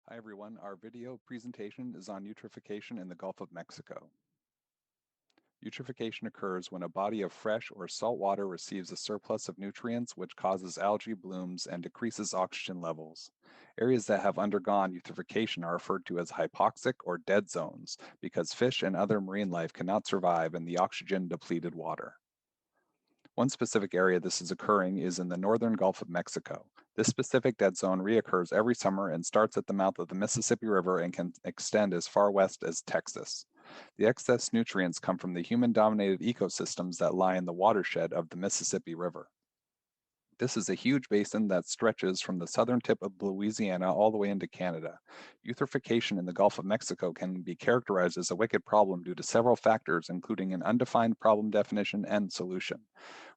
Hi everyone, our video presentation is on eutrophication in the Gulf of Mexico. Eutrophication occurs when a body of fresh or salt water receives a surplus of nutrients which causes algae blooms and decreases oxygen levels. Areas that have undergone eutrophication are referred to as hypoxic or dead zones because fish and other marine life cannot survive in the oxygen-depleted water. One specific area this is occurring is in the northern Gulf of Mexico. This specific dead zone reoccurs every summer and starts at the mouth of the Mississippi River and can extend as far west as Texas. The excess nutrients come from the human-dominated ecosystems that lie in the watershed of the Mississippi River. This is a huge basin that stretches from the southern tip of Louisiana all the way into Canada. Eutrophication in the Gulf of Mexico can be characterized as a wicked problem due to several factors, including an undefined problem definition and solution,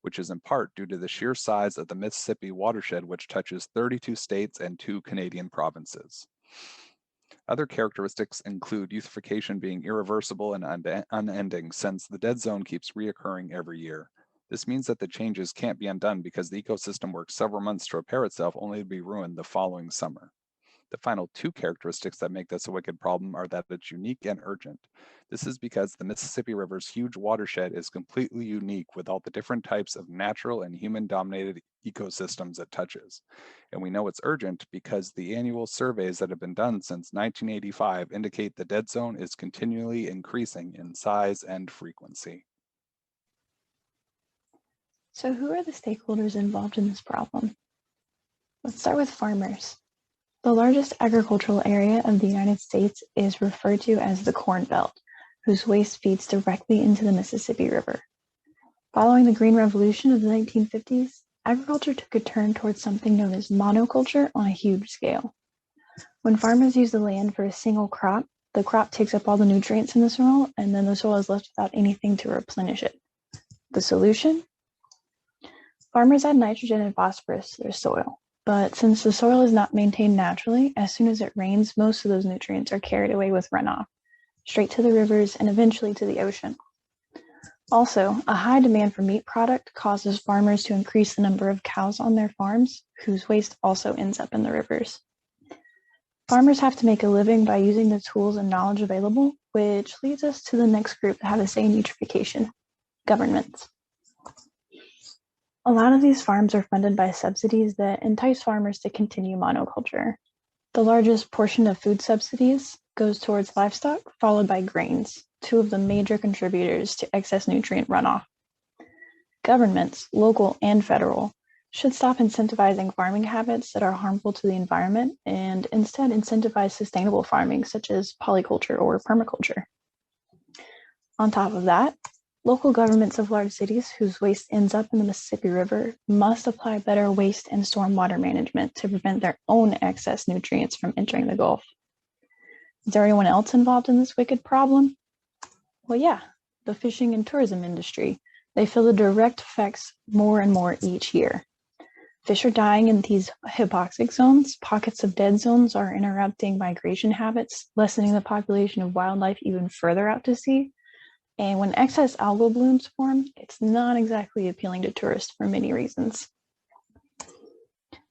which is in part due to the sheer size of the Mississippi watershed, which touches 32 states and 2 Canadian provinces. Other characteristics include eutrophication being irreversible and unending, since the dead zone keeps reoccurring every year. This means that the changes can't be undone because the ecosystem works several months to repair itself only to be ruined the following summer. The final two characteristics that make this a wicked problem are that it's unique and urgent. This is because the Mississippi River's huge watershed is completely unique with all the different types of natural and human-dominated ecosystems it touches. And we know it's urgent because the annual surveys that have been done since 1985 indicate the dead zone is continually increasing in size and frequency. So who are the stakeholders involved in this problem? Let's start with farmers. The largest agricultural area of the United States is referred to as the Corn Belt, whose waste feeds directly into the Mississippi River. Following the Green Revolution of the 1950s, agriculture took a turn towards something known as monoculture on a huge scale. When farmers use the land for a single crop, the crop takes up all the nutrients in the soil, and then the soil is left without anything to replenish it. The solution? Farmers add nitrogen and phosphorus to their soil, but since the soil is not maintained naturally, as soon as it rains, most of those nutrients are carried away with runoff, straight to the rivers and eventually to the ocean. Also, a high demand for meat product causes farmers to increase the number of cows on their farms, whose waste also ends up in the rivers. Farmers have to make a living by using the tools and knowledge available, which leads us to the next group that have a say in eutrophication: governments. A lot of these farms are funded by subsidies that entice farmers to continue monoculture. The largest portion of food subsidies goes towards livestock, followed by grains, two of the major contributors to excess nutrient runoff. Governments, local and federal, should stop incentivizing farming habits that are harmful to the environment and instead incentivize sustainable farming, such as polyculture or permaculture. On top of that, local governments of large cities whose waste ends up in the Mississippi River must apply better waste and stormwater management to prevent their own excess nutrients from entering the Gulf. Is there anyone else involved in this wicked problem? Well, yeah, the fishing and tourism industry. They feel the direct effects more and more each year. Fish are dying in these hypoxic zones. Pockets of dead zones are interrupting migration habits, lessening the population of wildlife even further out to sea. And when excess algal blooms form, it's not exactly appealing to tourists for many reasons.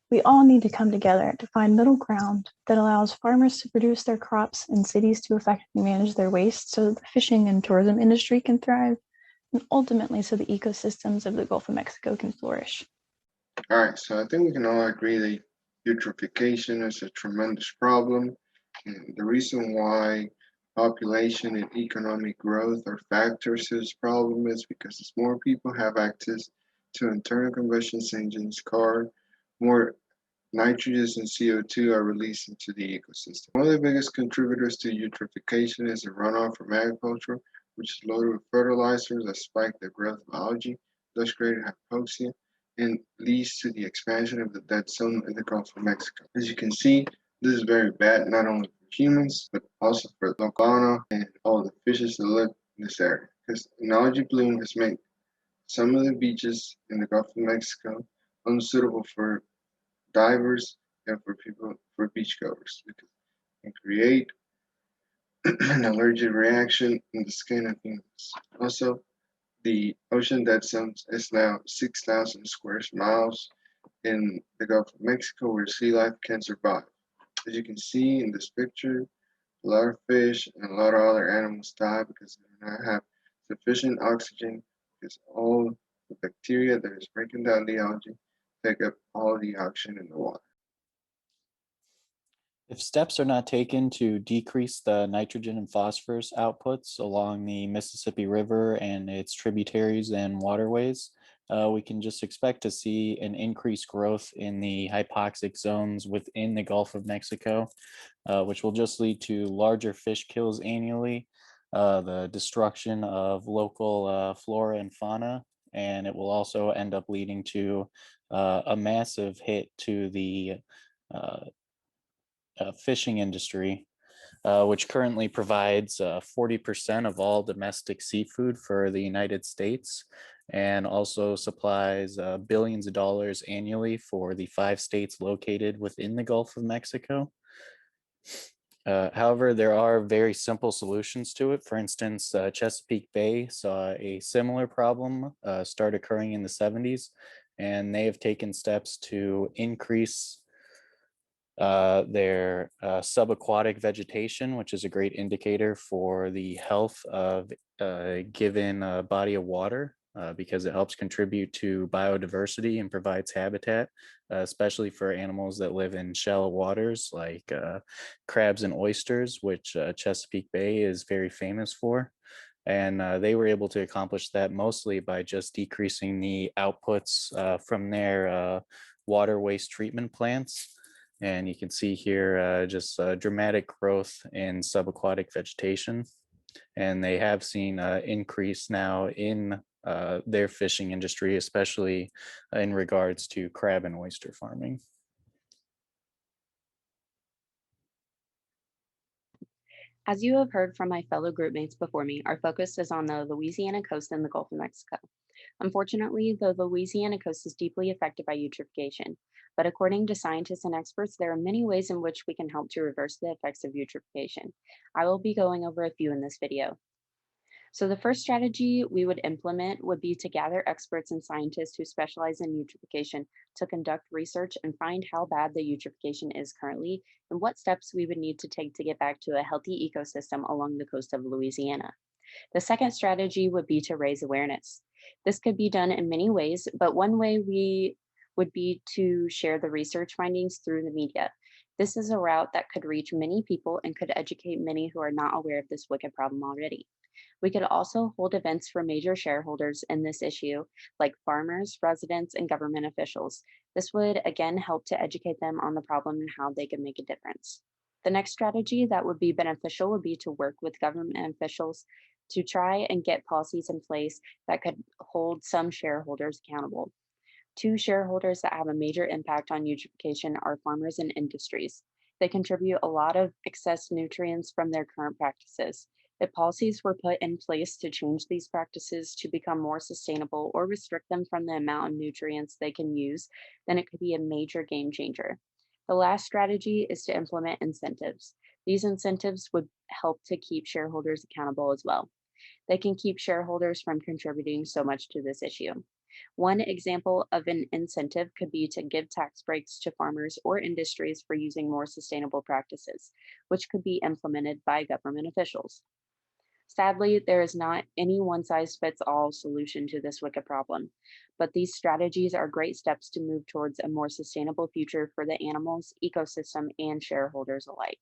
We all need to come together to find middle ground that allows farmers to produce their crops and cities to effectively manage their waste so that the fishing and tourism industry can thrive, and ultimately so the ecosystems of the Gulf of Mexico can flourish. All right, so I think we can all agree that eutrophication is a tremendous problem. And the reason why population and economic growth are factors to this problem is because as more people have access to internal combustion engines, more nitrogen and CO2 are released into the ecosystem. One of the biggest contributors to eutrophication is the runoff from agriculture, which is loaded with fertilizers that spike the growth of algae, thus creating hypoxia, and leads to the expansion of the dead zone in the Gulf of Mexico. As you can see, this is very bad, not only for humans, but also for the fauna and all the fishes that live in this area. Because an algae bloom has made some of the beaches in the Gulf of Mexico unsuitable for divers and for beachgoers, because it can create an allergic reaction in the skin of humans. Also, the ocean dead zone is now 6,000 square miles in the Gulf of Mexico where sea life can survive. As you can see in this picture, a lot of fish and a lot of other animals die because they do not have sufficient oxygen because all the bacteria that is breaking down the algae take up all the oxygen in the water. If steps are not taken to decrease the nitrogen and phosphorus outputs along the Mississippi River and its tributaries and waterways, we can just expect to see an increased growth in the hypoxic zones within the Gulf of Mexico, which will just lead to larger fish kills annually, the destruction of local flora and fauna, and it will also end up leading to a massive hit to the uh, fishing industry, which currently provides 40% of all domestic seafood for the United States and also supplies billions of dollars annually for the 5 states located within the Gulf of Mexico. However, there are very simple solutions to it. For instance, Chesapeake Bay saw a similar problem start occurring in the 70s, and they have taken steps to increase their subaquatic vegetation, which is a great indicator for the health of a given body of water, because it helps contribute to biodiversity and provides habitat, especially for animals that live in shallow waters like crabs and oysters, which Chesapeake Bay is very famous for. And they were able to accomplish that mostly by just decreasing the outputs from their water waste treatment plants. And you can see here just dramatic growth in subaquatic vegetation. And they have seen increase now in their fishing industry, especially in regards to crab and oyster farming. As you have heard from my fellow groupmates before me, our focus is on the Louisiana coast and the Gulf of Mexico. Unfortunately, the Louisiana coast is deeply affected by eutrophication, but according to scientists and experts, there are many ways in which we can help to reverse the effects of eutrophication. I will be going over a few in this video. So the first strategy we would implement would be to gather experts and scientists who specialize in eutrophication to conduct research and find how bad the eutrophication is currently and what steps we would need to take to get back to a healthy ecosystem along the coast of Louisiana. The second strategy would be to raise awareness. This could be done in many ways, but one way would be to share the research findings through the media. This is a route that could reach many people and could educate many who are not aware of this wicked problem already. We could also hold events for major shareholders in this issue, like farmers, residents, and government officials. This would again help to educate them on the problem and how they can make a difference. The next strategy that would be beneficial would be to work with government officials to try and get policies in place that could hold some shareholders accountable. Two shareholders that have a major impact on eutrophication are farmers and industries. They contribute a lot of excess nutrients from their current practices. If policies were put in place to change these practices to become more sustainable or restrict them from the amount of nutrients they can use, then it could be a major game changer. The last strategy is to implement incentives. These incentives would help to keep shareholders accountable as well. They can keep shareholders from contributing so much to this issue. One example of an incentive could be to give tax breaks to farmers or industries for using more sustainable practices, which could be implemented by government officials. Sadly, there is not any one-size-fits-all solution to this wicked problem, but these strategies are great steps to move towards a more sustainable future for the animals, ecosystem, and shareholders alike.